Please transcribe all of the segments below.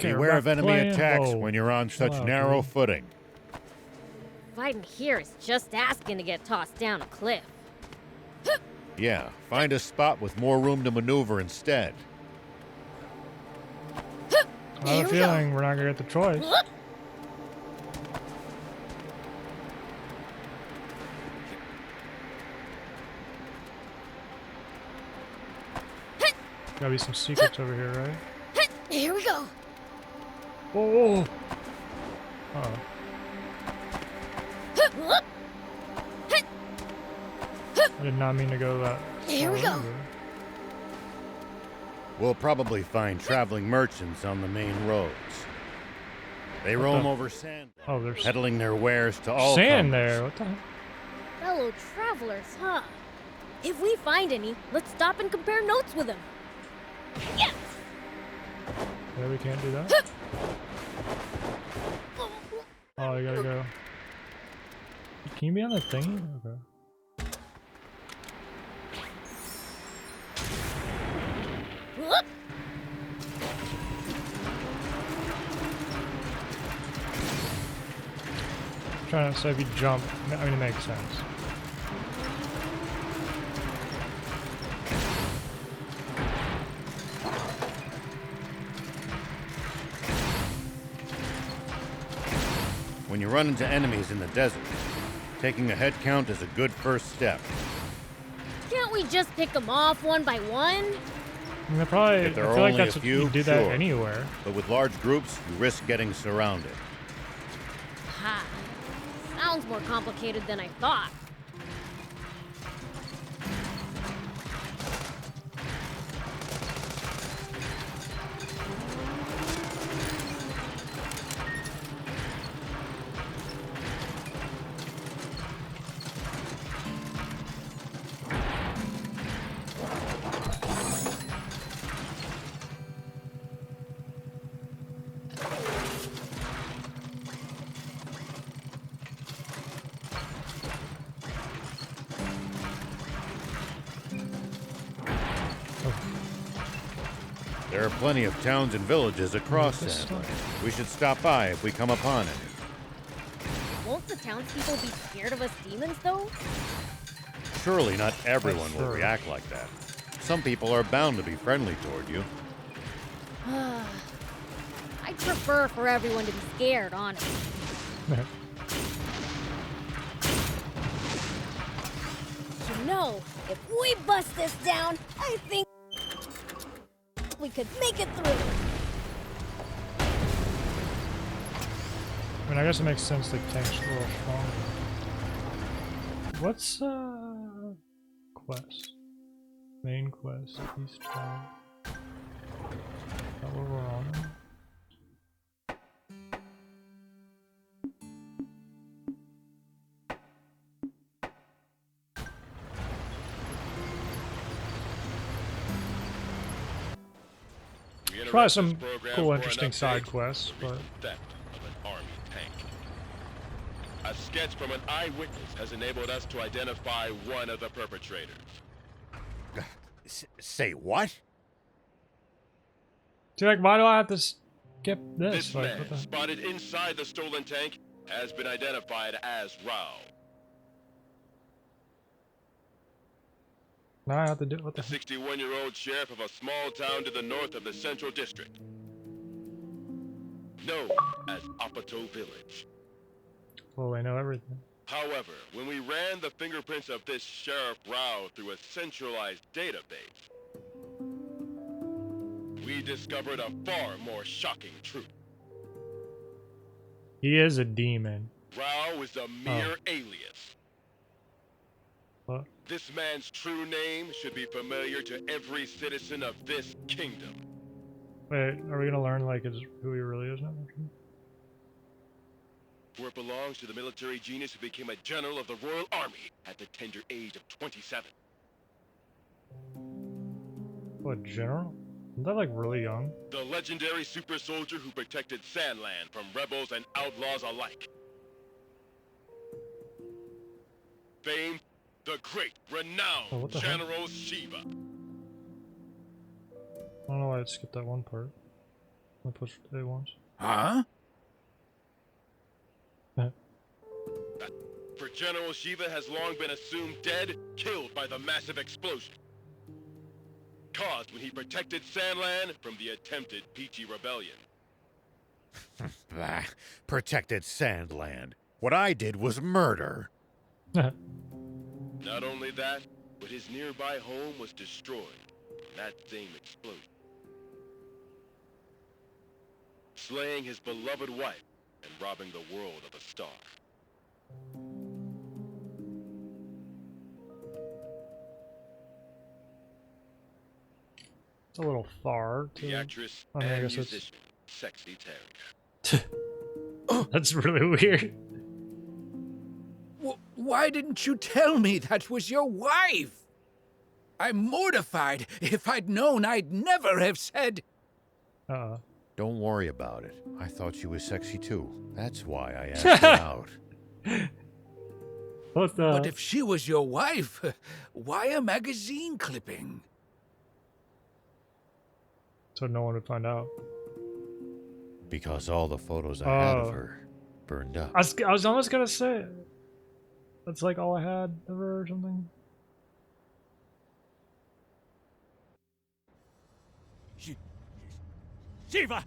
Beware of enemy attacks when you're on such narrow footing. Fighting here is just asking to get tossed down a cliff. Yeah, find a spot with more room to maneuver instead. I have a feeling we're not gonna get the choice. Gotta be some secrets over here, right? Here we go. Oh. Uh-oh. I did not mean to go that. Here we go. Over. We'll probably find traveling merchants on the main roads. They roam over sand, there's peddling their wares to all sand comers. there. What the heck? Fellow travelers, huh? If we find any, let's stop and compare notes with them. Yes! Yeah, we can't do that. Oh, you gotta go. Can you be on the thingy? Okay. Whoop! Trying to say if you jump, I mean, it makes sense. When you run into enemies in the desert, taking a head count is a good first step. Can't we just pick them off one by one? I mean, probably. If there I are feel like only that's a what few, you do sure. that anywhere. But with large groups, you risk getting surrounded. Ha! Sounds more complicated than I thought. There are plenty of towns and villages across Sandland. We should stop by if we come upon any. Won't the townspeople be scared of us demons, though? Surely not everyone will react like that. Some people are bound to be friendly toward you. I'd prefer for everyone to be scared, honestly. You know, if we bust this down, I think we could make it through. I mean, I guess it makes sense the tank's a little stronger. What's quest? Main quest, East Town. Is that where we're on? Try some cool, interesting side quests, but theft of an army tank. A sketch from an eyewitness has enabled us to identify one of the perpetrators. Say what? see, like, why do I have to skip this? This Like, man, what the? spotted inside the stolen tank, has been identified as Rao. Now I have to do what The the? heck? 61-year-old sheriff of a small town to the north of the Central District, known as Apato Village. Well, I know everything. However, when we ran the fingerprints of this Sheriff Rao through a centralized database, we discovered a far more shocking truth. He is a demon. Rao is a mere alias. What? This man's true name should be familiar to every citizen of this kingdom. Wait, are we gonna learn like who he really is now? For it belongs to the military genius who became a general of the Royal Army at the tender age of 27. What, general? Isn't that like really young? The legendary super soldier who protected Sandland from rebels and outlaws alike. Famed, the great, renowned the heck? General Shiva. I don't know why I skipped that one part. I'll push it once. Huh? For General Shiva has long been assumed dead, killed by the massive explosion caused when he protected Sandland from the attempted Peachy Rebellion. Bah, protected Sandland. What I did was murder. Not only that, but his nearby home was destroyed in that same explosion, slaying his beloved wife and robbing the world of a star. It's a little far. The actress I mean, I and guess it's- musician, Sexy Terry. That's really weird. Why didn't you tell me that was your wife? I'm mortified. If I'd known, I'd never have said... Don't worry about it. I thought she was sexy too. That's why I asked her out. What the? But if she was your wife, why a magazine clipping? So no one would find out. Because all the photos I had of Oh. her burned up. I was almost gonna say that's like all I had of her or something. Shiva!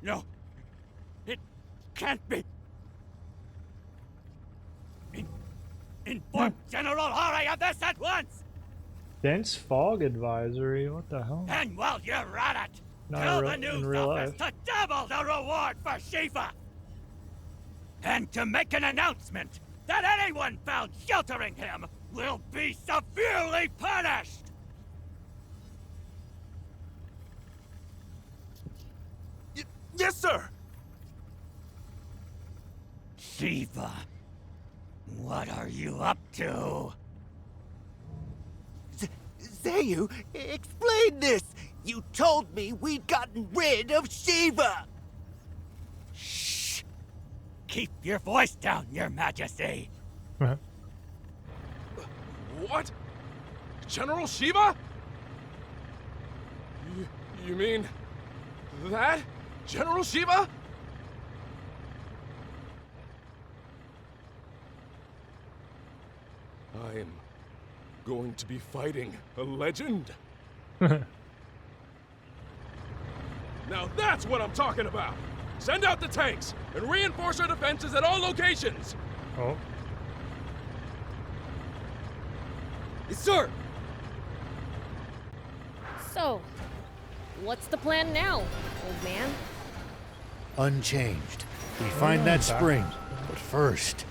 No! It can't be! Inform General Hari of this at once! Dense fog advisory. What the hell? And while you're at it, Not tell in the real- in news real office life. to double the reward for Shiva! And to make an announcement that anyone found sheltering him will be severely punished! Yes, sir! Shiva, what are you up to? Zayu, explain this! You told me we'd gotten rid of Shiva! Shh! Keep your voice down, Your Majesty! What? General Shiva? You mean that? General Shiva? I am going to be fighting a legend. Now that's what I'm talking about! Send out the tanks and reinforce our defenses at all locations! Oh. Sir! So, what's the plan now, old man? Unchanged. We find that spring. But first,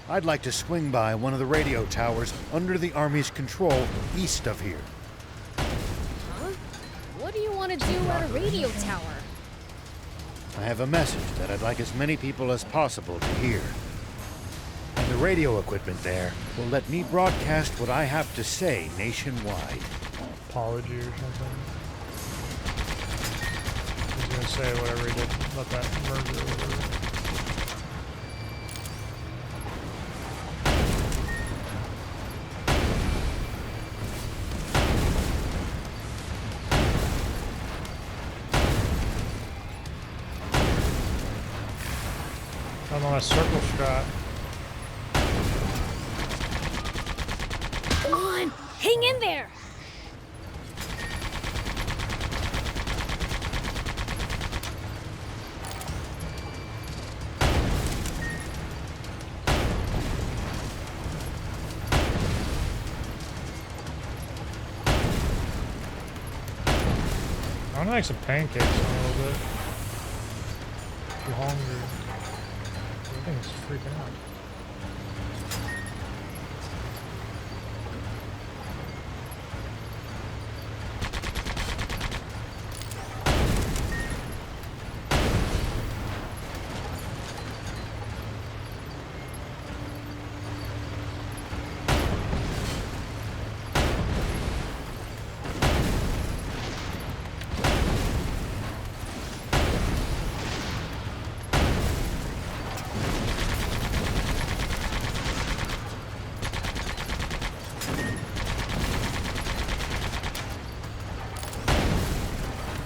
I'd like to swing by one of the radio towers under the Army's control east of here. Huh? What do you want to do at a radio tower? I have a message that I'd like as many people as possible to hear. And the radio equipment there will let me broadcast what I have to say nationwide. Apology or something. He's gonna say whatever he did about that murder or whatever. I'm on a circle strat. Come on, hang in there! I'm gonna make some pancakes in a little bit. Too hungry. Everything's freaking out.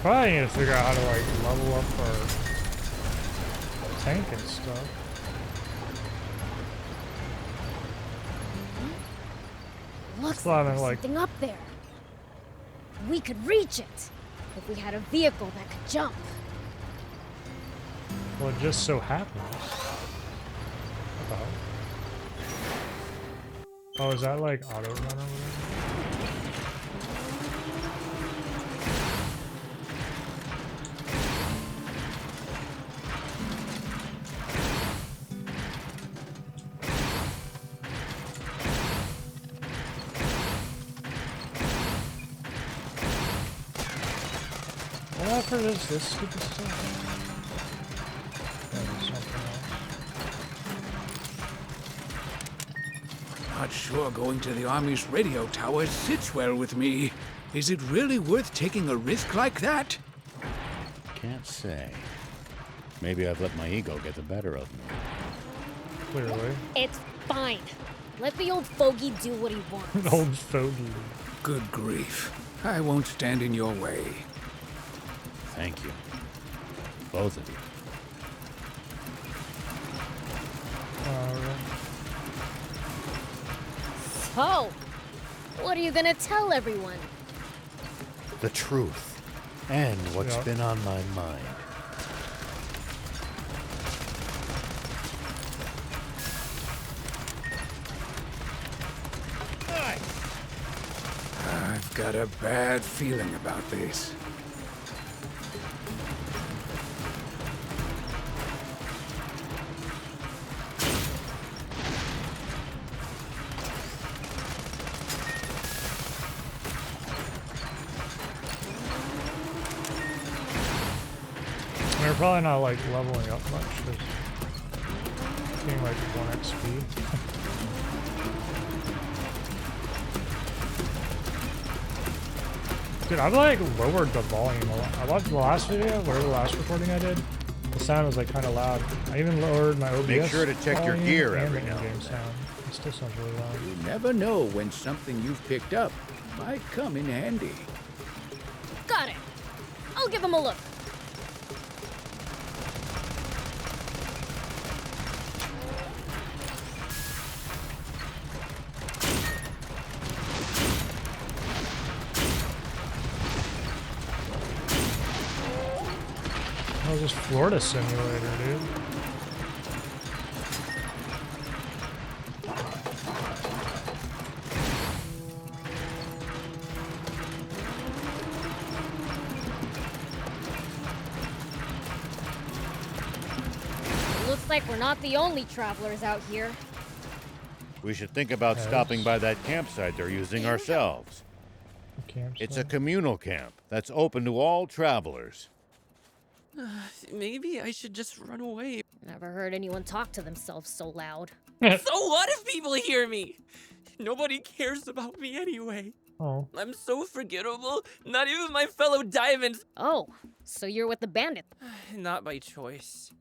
Probably need to figure out how to like level up our tank and stuff. Looks Well, I like mean, there's like- something up there. We could reach it if we had a vehicle that could jump. Well, it just so happens. What the hell? Oh, is that like auto run or whatever? What effort is this stupid stuff? That is something else. Not sure going to the Army's radio tower sits well with me. Is it really worth taking a risk like that? Can't say. Maybe I've let my ego get the better of me. Clearly. It's fine. Let the old fogey do what he wants. Old fogey. Good grief. I won't stand in your way. Thank you. Both of you. So, what are you gonna tell everyone? The truth. And what's Yeah. been on my mind. I've got a bad feeling about this. We're probably not like leveling up much. Just getting like 1x speed. Dude, I've like lowered the volume a lot. I watched the last video, or the last recording I did. The sound was like kind of loud. I even lowered my OBS. Make sure to check your volume gear and every the now in-game and then. sound. It still sounds really loud. You never know when something you've picked up might come in handy. Got it. I'll give him a look. That was just Florida Simulator, dude. Looks like we're not the only travelers out here. We should think about stopping by that campsite they're using ourselves. It's a communal camp that's open to all travelers. Maybe I should just run away. Never heard anyone talk to themselves so loud. So what if people hear me? Nobody cares about me anyway. Oh. I'm so forgettable. Not even my fellow diamonds. Oh, so you're with the bandit. Not by choice.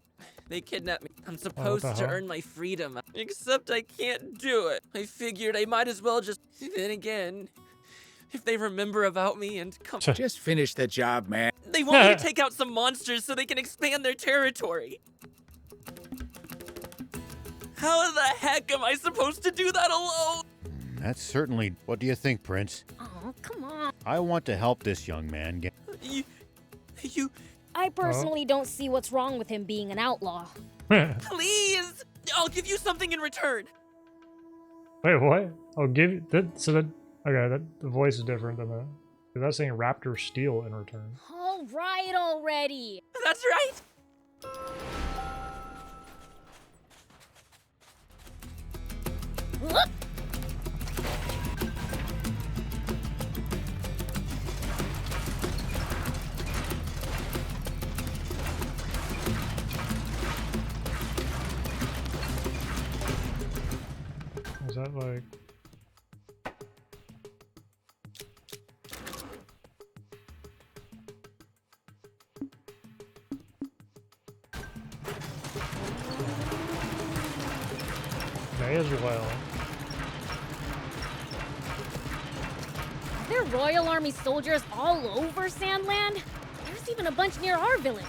They kidnapped me. I'm supposed to hell? earn my freedom. Except I can't do it. I figured I might as well just... Then again, if they remember about me and come... Just finish the job, man. They want me to take out some monsters so they can expand their territory. How the heck am I supposed to do that alone? That's certainly... What do you think, Prince? Oh, come on. I want to help this young man get... You... I personally don't see what's wrong with him being an outlaw. Please! I'll give you something in return. Wait, what? Oh, give that. So that. Okay, that the voice is different than the. That's saying Raptor Steel in return. All right already. That's right. Whoop. Is that like? May as well. Are there Royal Army soldiers all over Sandland? There's even a bunch near our village.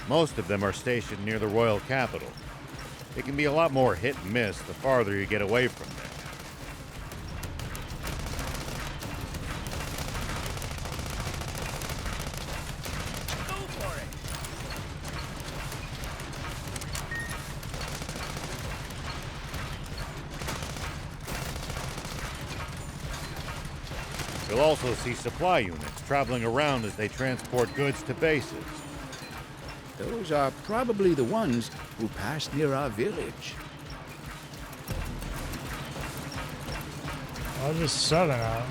Most of them are stationed near the royal capital. It can be a lot more hit and miss the farther you get away from there. You'll also see supply units traveling around as they transport goods to bases. Those are probably the ones who passed near our village. I was just 7 out.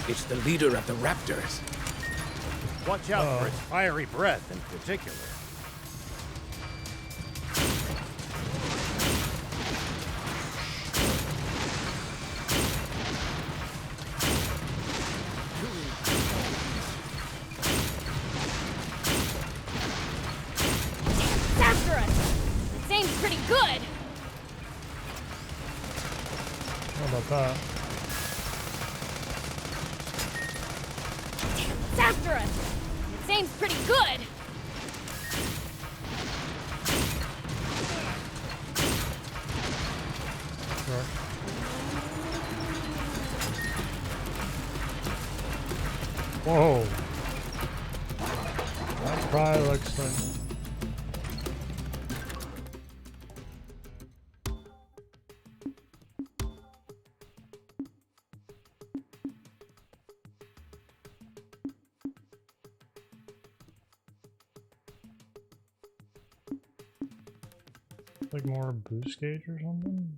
It's the leader of the raptors. Watch out for its fiery breath in particular. It's after us! Its aim's pretty good! How about that? It's after us! Its aim's pretty good! Sure. Whoa. That probably looks like... like more boost gauge or something?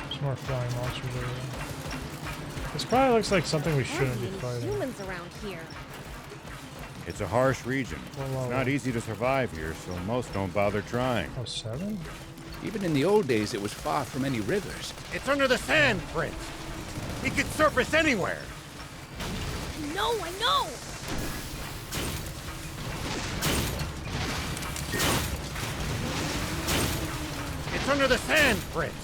There's more flying monsters over there. This probably looks like something we shouldn't be fighting. Humans around here. It's a harsh region. Whoa. It's not easy to survive here, so most don't bother trying. Oh, 7? Even in the old days, it was far from any rivers. It's under the sand, Prince. It could surface anywhere. No, I know! It's under the sand, Prince.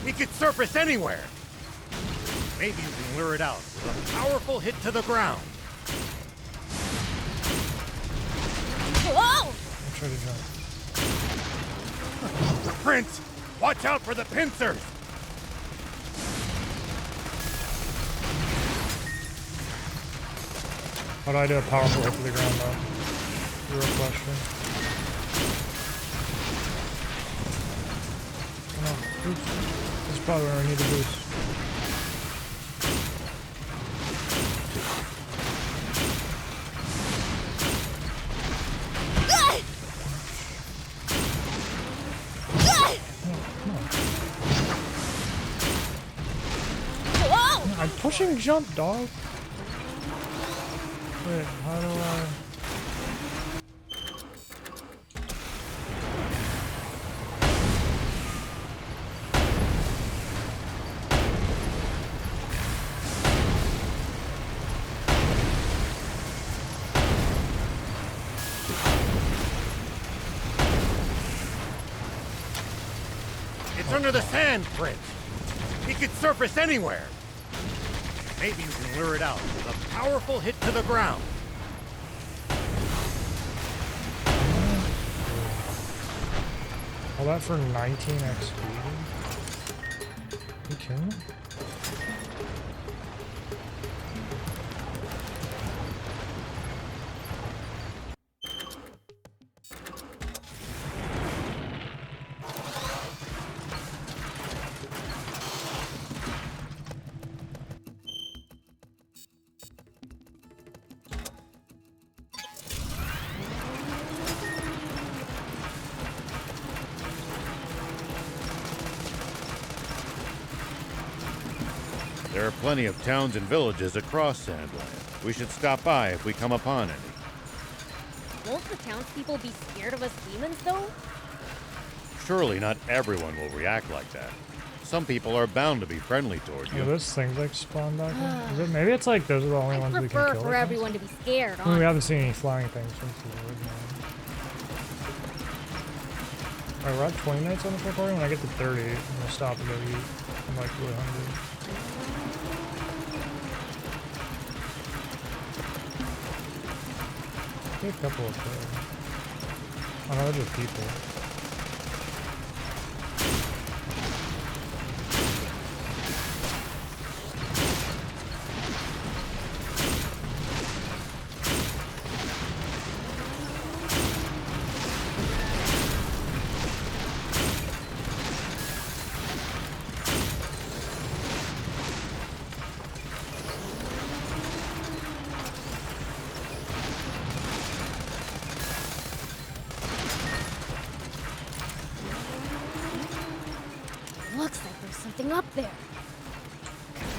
It could surface anywhere. Maybe you can lure it out with a powerful hit to the ground. Whoa! I'll try to jump. Prince, watch out for the pincers. How do I do a powerful hit to the ground though? Real question. Come on, boost. This is probably where I need to boost. Whoa! I'm pushing jump, dog. Wait, how do I... It's under the sand, Prince. It could surface anywhere. Maybe you can lure it out with a powerful hit to the ground. All that for 19x speed? You kidding me? There are plenty of towns and villages across Sandland. We should stop by if we come upon any. Won't the townspeople be scared of us demons, though? Surely not everyone will react like that. Some people are bound to be friendly toward Yeah, you. those things like spawn back in. Is it, maybe it's like those are the only I ones we can prefer kill. for everyone to be scared, I mean, we honestly. haven't seen any flying things since the original. Alright, we're at 20 minutes on this recording. When I get to 30, I'm gonna stop and go eat. I'm like really hungry. See a couple of oh no, they're just people. Looks like there's something up there.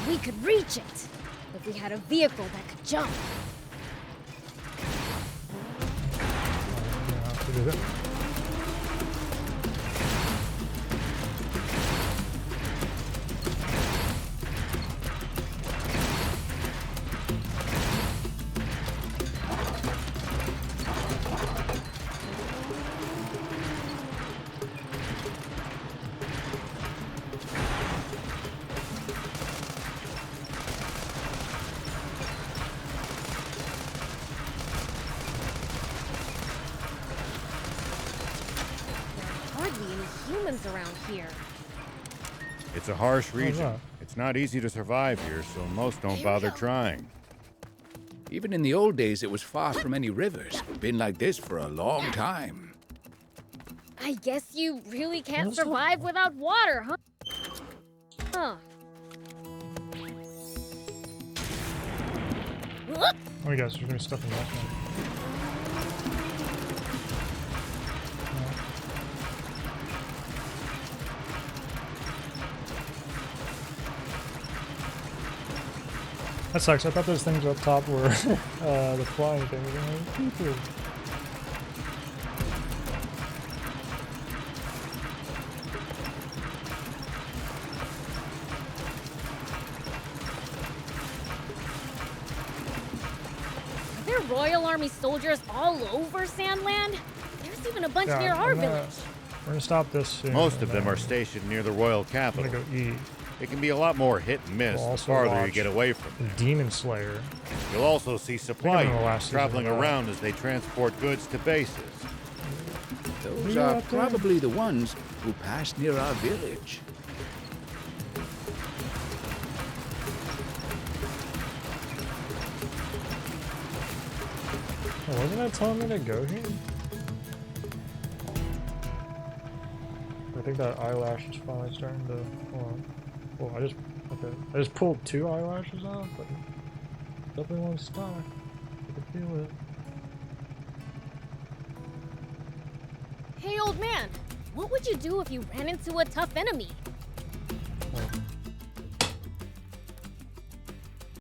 We could reach it if we had a vehicle that could jump. Yeah, have to do that. Hardly any humans around here. It's a harsh region. that? It's not easy to survive here, so most don't Here we bother go. trying. Even in the old days, it was far from any rivers. Been like this for a long time. I guess you really can't What's that? survive without water, huh? Huh. Whoop! Oh, you guys, there's gonna be stuff in that one. That sucks. I thought those things up top were the flying things. I'm like, people. Are there Royal Army soldiers all over Sandland? There's even a bunch Yeah, near our I'm gonna- village. We're gonna stop this soon. Most of and them are then stationed near the royal I'm capital. gonna go eat. It can be a lot more hit and miss We'll the also farther you watch get away from The there. Demon Slayer. You'll also see supply I'm in the last units season traveling of that. around as they transport goods to bases. Those Yeah, are up there. probably the ones who passed near our village. Oh, wasn't it telling me to go here? I think that eyelash is finally starting to. Hold on. Well, I just pulled 2 eyelashes off, but it definitely won't stop. I can feel it. Hey, old man, what would you do if you ran into a tough enemy?